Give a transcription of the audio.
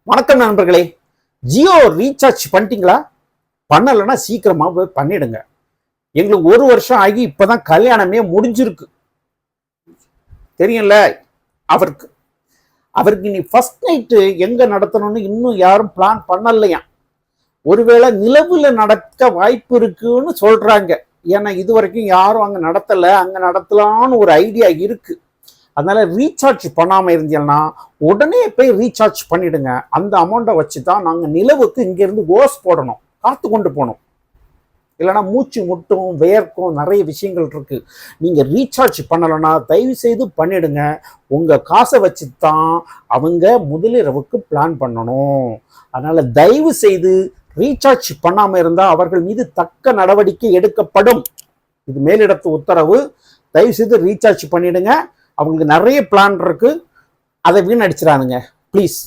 வணக்கம் நண்பர்களே. ஜியோ ரீசார்ஜ் பண்ணிட்டீங்களா? பண்ணலைன்னா சீக்கிரமா போய் பண்ணிடுங்க. எங்களுக்கு 1 வருஷம் ஆகி இப்பதான் கல்யாணமே முடிஞ்சிருக்கு. தெரியும்ல, அவருக்கு அவருக்கு இனி ஃபர்ஸ்ட் நைட்டு எங்க நடத்தணும்னு இன்னும் யாரும் பிளான் பண்ணலையா. ஒருவேளை நிலவுல நடக்க வாய்ப்பு இருக்குன்னு சொல்றாங்க. ஏன்னா இது வரைக்கும் யாரும் அங்க நடத்தல, அங்க நடத்தலான்னு ஒரு ஐடியா இருக்கு. அதனால ரீசார்ஜ் பண்ணாம இருந்தீங்கன்னா உடனே போய் ரீசார்ஜ் பண்ணிடுங்க. அந்த அமௌண்ட்டை வச்சு தான் நாங்கள் நிலவுக்கு இங்கேருந்து ஓஸ் போடணும், காத்து கொண்டு போகணும். இல்லைனா மூச்சு முட்டும், வேர்க்கும், நிறைய விஷயங்கள் இருக்கு. நீங்கள் ரீசார்ஜ் பண்ணலைன்னா தயவு செய்து பண்ணிடுங்க. உங்கள் காசை வச்சு தான் அவங்க முதலிரவுக்கு பிளான் பண்ணணும். அதனால தயவு செய்து ரீசார்ஜ் பண்ணாமல் இருந்தால் அவர்கள் மீது தக்க நடவடிக்கை எடுக்கப்படும். இது மேலிடத்து உத்தரவு. தயவு செய்து ரீசார்ஜ் பண்ணிடுங்க. அவங்களுக்கு நிறைய பிளான் இருக்கு, அதை வீணடிச்சிடானுங்க ப்ளீஸ்.